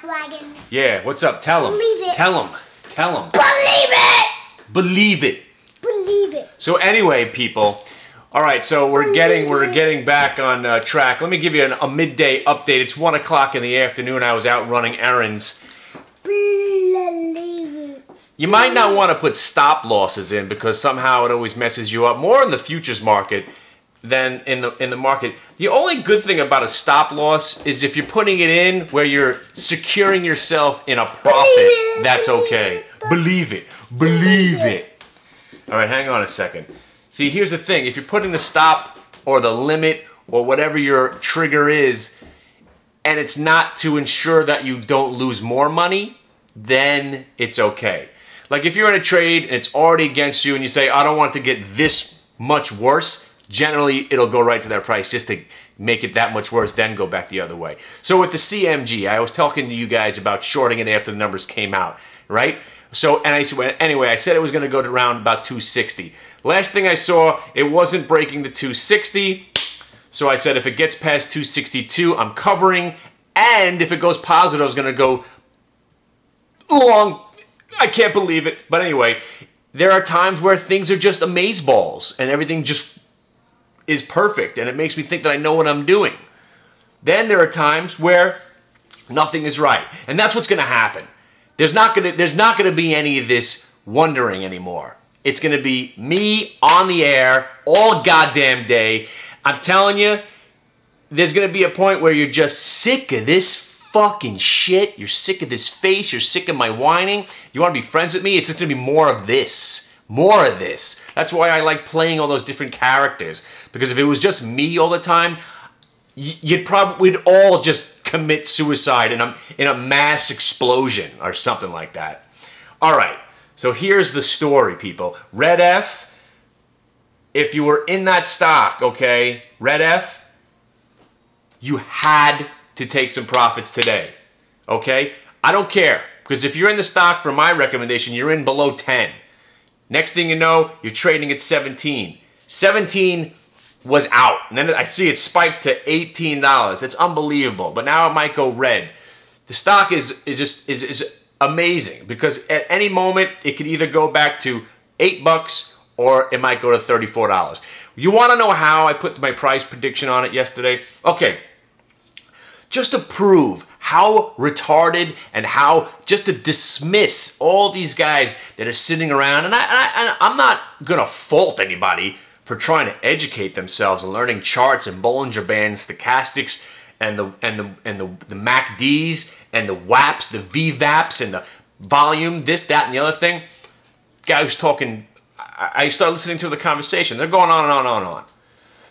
Wagons. Yeah, what's up? Tell him. Believe it. Tell him. Tell him. Believe it! Believe it. Believe it. So anyway, people, all right, so we're getting back on track. Let me give you a midday update. It's 1 o'clock in the afternoon. I was out running errands. Believe it. You might not want to put stop losses in because somehow it always messes you up more in the futures market than in the market. The only good thing about a stop loss is if you're putting it in where you're securing yourself in a profit, that's okay. Believe it. Believe it. All right, hang on a second. See, here's the thing. If you're putting the stop or the limit or whatever your trigger is, and it's not to ensure that you don't lose more money, then it's okay. Like if you're in a trade and it's already against you and you say, I don't want it to get this much worse, generally it'll go right to that price just to make it that much worse, then go back the other way. So with the CMG, I was talking to you guys about shorting it after the numbers came out, right? So, and I said, anyway, I said it was going to go to around about 260. Last thing I saw, it wasn't breaking the 260. So I said, if it gets past 262, I'm covering. And if it goes positive, I was going to go long. I can't believe it. But anyway, there are times where things are just amazeballs and everything just is perfect. And it makes me think that I know what I'm doing. Then there are times where nothing is right. And that's what's going to happen. There's not gonna be any of this wondering anymore. It's gonna be me on the air all goddamn day. I'm telling you, there's gonna be a point where you're just sick of this fucking shit. You're sick of this face. You're sick of my whining. You want to be friends with me? It's just gonna be more of this. More of this. That's why I like playing all those different characters. Because if it was just me all the time, we'd all just commit suicide in a mass explosion or something like that. All right, so here's the story, people. Red F, if you were in that stock, okay, Red F, you had to take some profits today, okay? I don't care, because if you're in the stock, for my recommendation, you're in below 10. Next thing you know, you're trading at 17. 17 was out, and then I see it spiked to $18. It's unbelievable, but now it might go red. The stock is amazing because at any moment it could either go back to $8 or it might go to $34. You want to know how I put my price prediction on it yesterday? Okay, just to prove how retarded and how just to dismiss all these guys that are sitting around, and I'm not gonna fault anybody for trying to educate themselves and learning charts and Bollinger Bands, stochastics, and the MACDs and the WAPs, the VVAPs, and the volume, this, that, and the other thing. Guy who's talking, I started listening to the conversation. They're going on and on and on.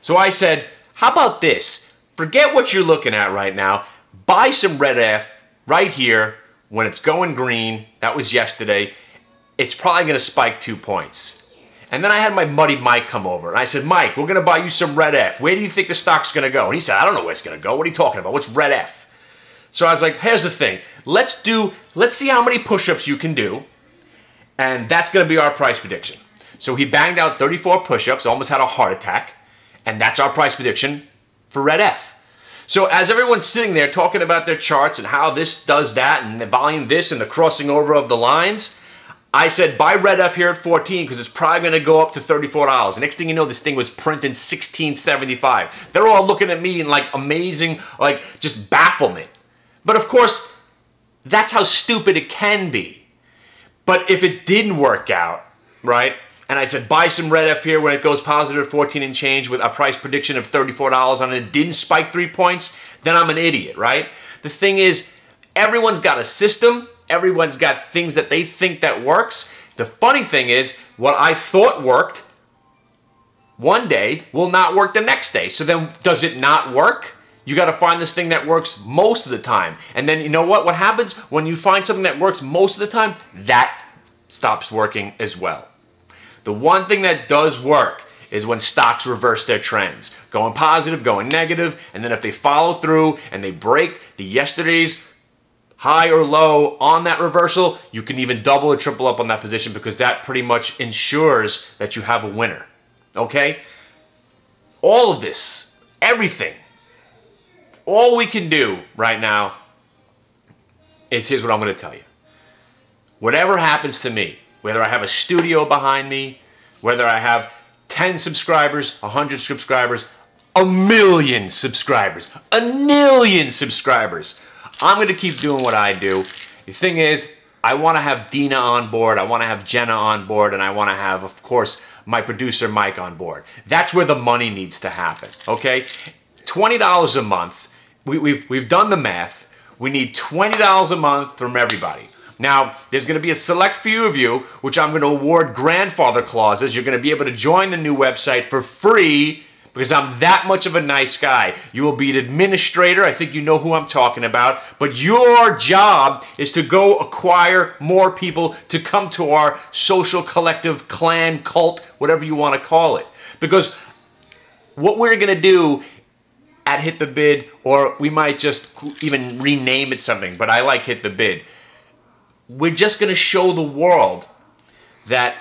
So I said, how about this? Forget what you're looking at right now. Buy some Red F right here when it's going green. That was yesterday. It's probably going to spike 2 points. And then I had my buddy Mike come over, and I said, Mike, we're going to buy you some Red F. Where do you think the stock's going to go? And he said, I don't know where it's going to go. What are you talking about? What's Red F? So I was like, here's the thing. Let's see how many push-ups you can do, and that's going to be our price prediction. So he banged out 34 push-ups, almost had a heart attack, and that's our price prediction for Red F. So as everyone's sitting there talking about their charts and how this does that, and the volume this, and the crossing over of the lines, I said, buy Red F here at 14 because it's probably going to go up to $34. The next thing you know, this thing was printing $16.75. They're all looking at me in like amazing, like just bafflement. But of course, that's how stupid it can be. But if it didn't work out, right, and I said, buy some Red F here when it goes positive 14 and change with a price prediction of $34 on it, it didn't spike 3 points, then I'm an idiot, right? The thing is, everyone's got a system. Everyone's got things that they think that works. The funny thing is, what I thought worked one day will not work the next day. So then, does it not work? You got to find this thing that works most of the time. And then, you know what? What happens when you find something that works most of the time? That stops working as well. The one thing that does work is when stocks reverse their trends. Going positive, going negative, and then if they follow through and they break the yesterday's high or low on that reversal, you can even double or triple up on that position because that pretty much ensures that you have a winner. Okay? All of this, everything, all we can do right now is here's what I'm going to tell you. Whatever happens to me, whether I have a studio behind me, whether I have 10 subscribers, 100 subscribers, 1,000,000 subscribers, 1,000,000 subscribers, I'm going to keep doing what I do. The thing is, I want to have Dina on board, I want to have Jenna on board, and I want to have, of course, my producer Mike on board. That's where the money needs to happen, okay? $20 a month, we've done the math. We need $20 a month from everybody. Now, there's going to be a select few of you, which I'm going to award grandfather clauses. You're going to be able to join the new website for free because I'm that much of a nice guy. You will be an administrator. I think you know who I'm talking about. But your job is to go acquire more people to come to our social collective clan cult, whatever you want to call it. Because what we're going to do at Hit the Bid, or we might just even rename it something, but I like Hit the Bid. We're just going to show the world that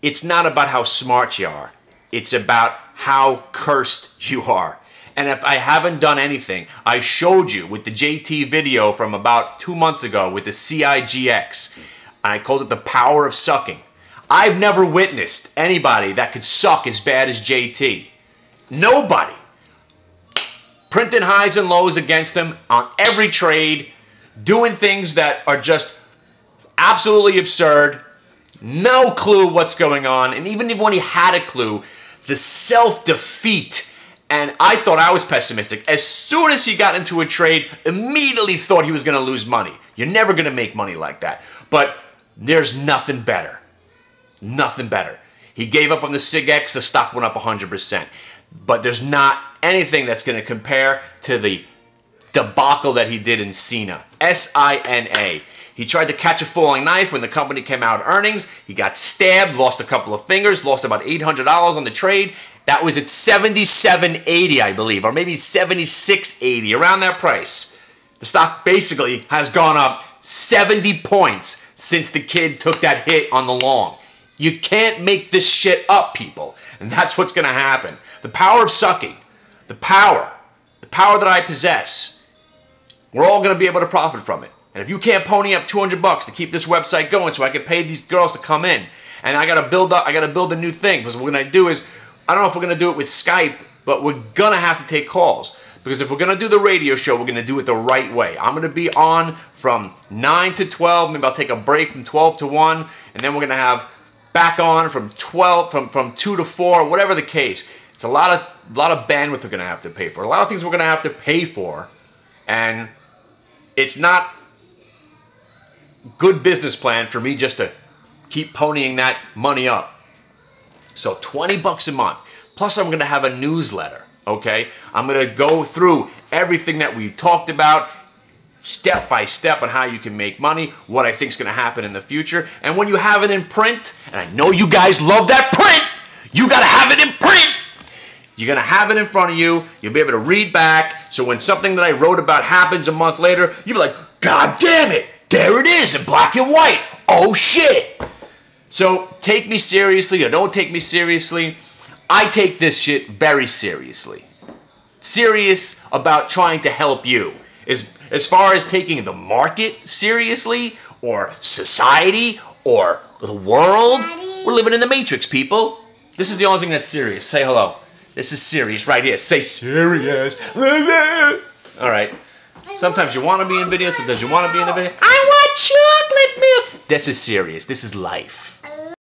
it's not about how smart you are. It's about how cursed you are. And if I haven't done anything, I showed you with the JT video from about 2 months ago with the CIGX. And I called it the power of sucking. I've never witnessed anybody that could suck as bad as JT. Nobody. Printing highs and lows against him on every trade, doing things that are just absolutely absurd, no clue what's going on, and even when he had a clue, the self-defeat, and I thought I was pessimistic. As soon as he got into a trade, immediately thought he was going to lose money. You're never going to make money like that. But there's nothing better. Nothing better. He gave up on the SIGX, the stock went up 100%. But there's not anything that's going to compare to the debacle that he did in Sina. S-I-N-A. He tried to catch a falling knife when the company came out earnings. He got stabbed, lost a couple of fingers, lost about $800 on the trade. That was at $77.80, I believe, or maybe $76.80, around that price. The stock basically has gone up 70 points since the kid took that hit on the long. You can't make this shit up, people. And that's what's going to happen. The power of sucking, the power that I possess, we're all going to be able to profit from it. And if you can't pony up $200 to keep this website going so I can pay these girls to come in, and I got to build a new thing, because what we're going to do is, I don't know if we're going to do it with Skype, but we're going to have to take calls. Because if we're going to do the radio show, we're going to do it the right way. I'm going to be on from 9 to 12, maybe I'll take a break from 12 to 1, and then we're going to have back on from 2 to 4, whatever the case. It's a lot of bandwidth we're going to have to pay for. A lot of things we're going to have to pay for, and it's not good business plan for me just to keep ponying that money up. So $20 a month. Plus I'm going to have a newsletter, okay? I'm going to go through everything that we talked about step by step on how you can make money, what I think is going to happen in the future. And when you have it in print, and I know you guys love that print, you got to have it in print. You're going to have it in front of you. You'll be able to read back. So when something that I wrote about happens a month later, you'll be like, God damn it. There it is in black and white. Oh, shit. So take me seriously or don't take me seriously. I take this shit very seriously. Serious about trying to help you. As far as taking the market seriously or society or the world, we're living in the Matrix, people. This is the only thing that's serious. Say hello. This is serious right here. Say serious. All right. Sometimes you want to be in video, sometimes you want to be in the video. I want chocolate milk. This is serious. This is life.